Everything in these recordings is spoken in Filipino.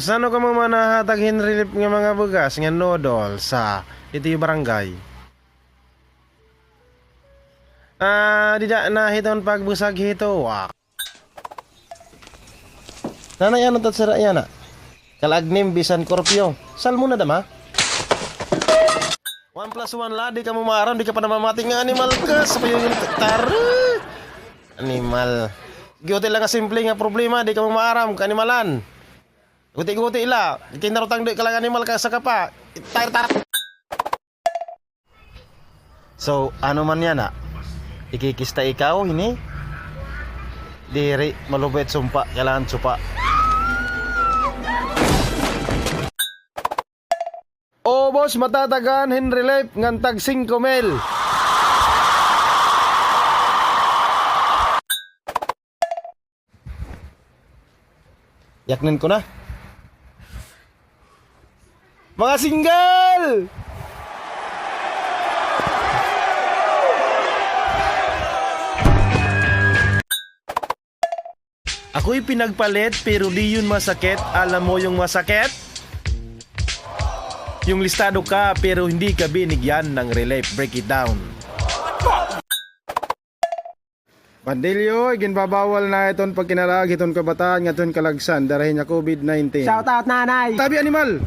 Sano ka mo manahataghin relief nga mga bugas nga nodol sa ito yung barangay? Di na hiton pagbusag hito. Nanay ano tat sira yan Kalagnim bisan korpyo. Sal mo na dama? 1+1 la, di ka mamaram, di ka pa namamati nga animal ka. Sa yung tara. Animal. Gyote lang nga simple nga problema, di ka mamaram, kanimalan. Guti-guti ila, kinarutang di ka lang animal ka sa kapa. Tar. So, ano man yan ikikista ikaw, ini? Diri, malubet sumpa, kailangan supa. O boss, matatagan Henry Life ngantag 5 mil. Yaknin ko na. Mga single! Ako'y pinagpalit pero di yun masakit. Alam mo yung masakit? Yung listado ka pero hindi ka binigyan ng relief. Break it down. Pandilyo, ginbabawal na iton pag kinalag iton kabataan nga iton kalagsan darahin niya COVID-19. Shout out nanay. Tabi animal.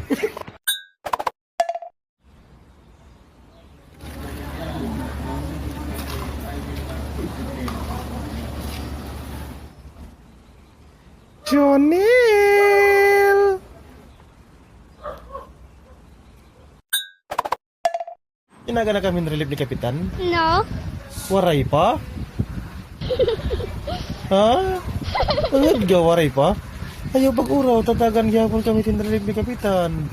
Jonil. Inaga na kami relief ni Kapitan? No. Waray pa? Ha? Agad ka waray pa? Ayaw pag-uraw, tatagan gyapon kami tinrelief ni Kapitan.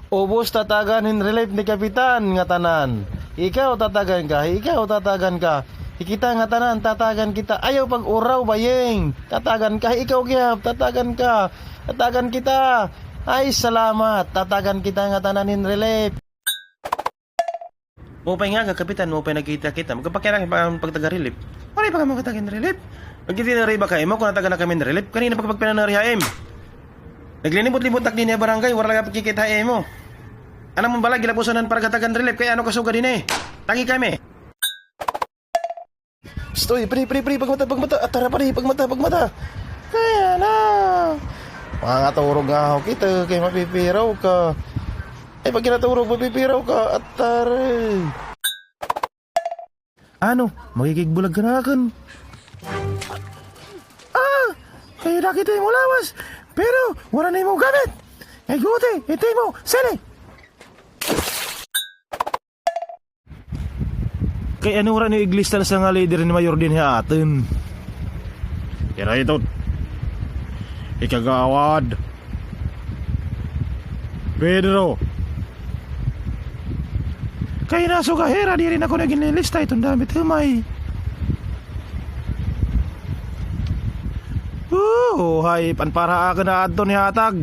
Ubos tatagan hinrelief ni Kapitan nga tanan. Ikaw tatagan ka, Ikita nga tanan, tatagan kita. Ayaw pag-uraw bayeng. Tatagan ka, ikaw gyap, tatagan ka. Tatagan kita. Ay, salamat. Tatagan kita nga tanan hinrelief. Mupay nga ka, Kapitan, mupay nagkita-kita. Magkapakirang pagtaga-relief. Wala pa ka makatagin relief. Magkitinari ba kayo mo kung nataga na kami relief? Kanina pagpagpinanarihaim. Naglinibot-libot tak din niya barangay, wala ka pagkikitahaim mo. Alam mo bala, gilapusanan para katagan relief, kaya ano kasuga din Tangi kami. Stoy, pri, pagmata. Atara pagmata. Kaya na. Mga turog nga ako kita, kaya mapipiraw ka. Ay, pag kinaturog, mapipiraw ka. Atara. Ano? Magigigbulag ka na akin. Kaya nakita yung lawas. Pero, wala na yung gamit. Ay, guti, ito mo, sali. Kaya ano rin yung iglistal sa nga leader ni Mayor din atin. Kaya ito. Ikagawad. Pedro. Kaya naso kahera, di rin ako naginilista itong damit humay. Hay, panpara ka na adto ni hatag.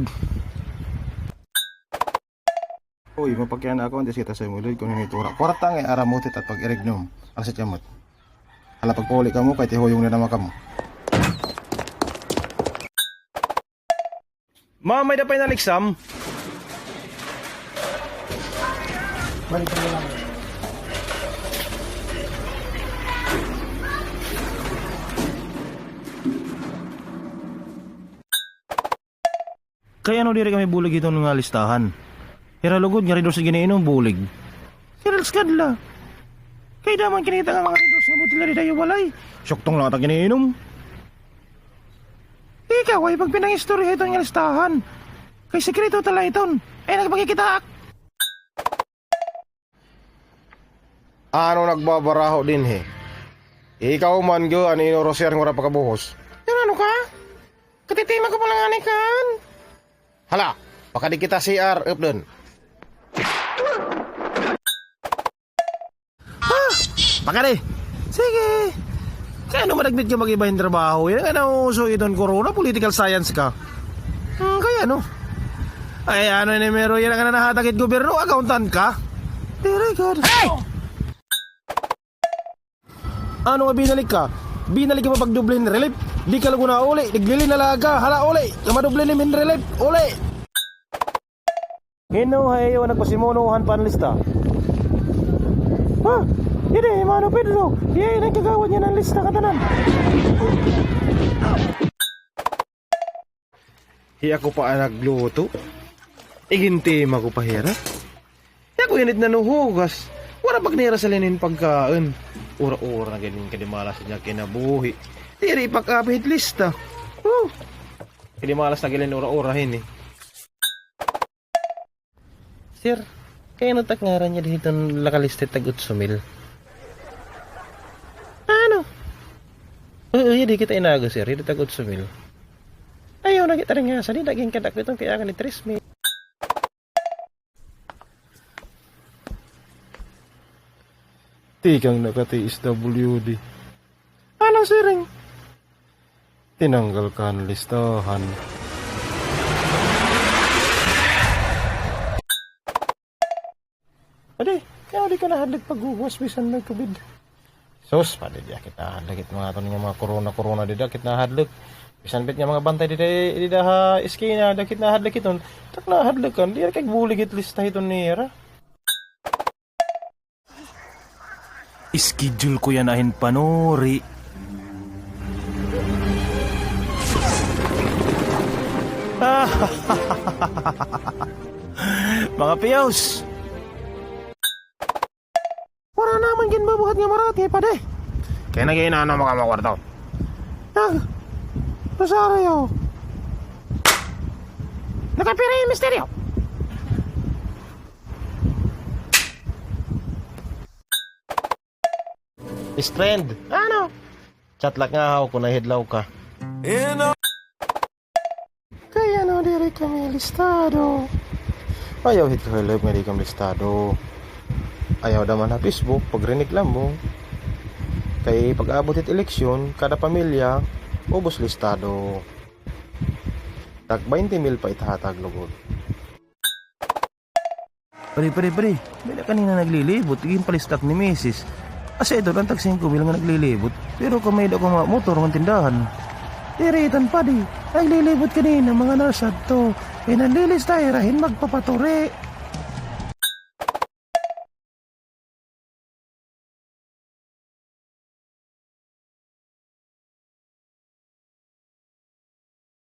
Uy, mapakyan ako, hindi kita sa mulid kung hindi tura. Kwartang aramutit at pag-irignum. Ang sa tiyamot. Hala pagpuli ka mo, kahit ihuyong na naman ka mo. Ma'am, may dapay na liksam. Balik na lang. Kaya ano diri kami bulig ito nga listahan. Kaya lugod nga rin sa ginainom bulig. Kaya skadla. Kaya naman kinita nga mga rin sa butilari tayo walay. Syoktong lang ata ginainom. Ikaw ay pag pinangistorya ito nga listahan. Kay sekreto tala iton. Ay nagpagkikita. Ano nagbabaraho din Ikaw man go ano inorosyer ng wala pagkabuhos. Yung ano ka? Katitima ko palang anikan. Hala, baka di kita CR up dun. Baka di. Sige. Kaya ano madagnit ka mag-iba yung trabaho? Yan ano uso itong corona, political science ka. Kaya ano? Ay ano ni Mero, yan ang nahatagit gobyerno, accountant ka? Very good. Hey! Ano nga binalik ka? Binalik ka pa pagdublin relief? Di ka lago na uli. Naglili na laga. Hala uli. Kamadoble ni min relief. Uli. Ino hayo nagpasimunuhan panlista. Ha? Hindi, Mano Pedro. Di nagkagawa niya ng lista katanan. Hiya ko pa nagluto. Igintima ko pa hira. Hiya ko init na nuhugas. Wala pag nira sa linin pagkaan. Ura-ura na galing kadimalas niya kinabuhi. Tiri ipakapit lista. Kadimalas na galing ura-urahin eh. Sir, kaya natak nga niya dito lakaliste tagot sumil. Ano? Oo, hindi kita inago sir, hindi tagot sumil. Ayaw na kita rin nga sa naging kadak itong kaya ka ni Trisme. Tikang nakatiis WD. Ano siring? Tinanggal ka ng listahan. Ade, kaya di ka nahadlag pag-uwas bisan may COVID. Sus, pwede di kita hadlag. Mga ito mga corona di dakit nahadlag. Bisan bit nga mga bantay di daha iskina dakit nahadlag iton. Tak nahadlag kan, di kay bulig it lista iton nira. Ischedule ko yan ahin panori. Mga piyaws. Wala naman ginbabuhat nga marati pa de. Kaya nag-iinano mo ka mga kwarto. Rosario. Nakapira yung misteryo. Strand. Ano? Chatlak nga ako kung nahidlaw ka. Kaya no, diri kami listado. Ayaw hit ka live nga di kami listado. Ayaw naman na Facebook pag rinig lang mo. Kay pag-abot it eleksyon, kada pamilya, ubos listado. Tag 20,000 pa itahatag lugod. Pare. Hindi na kanina naglilibot. Tiging palistak ni Mrs. Kasi ito lang tag 5 bilang nga naglilibot. Pero kung may ako mga motor ng tindahan. Tiritan pa di. Naglilibot kanina mga narsad to. Pinanlilis tayo rahin magpapaturi.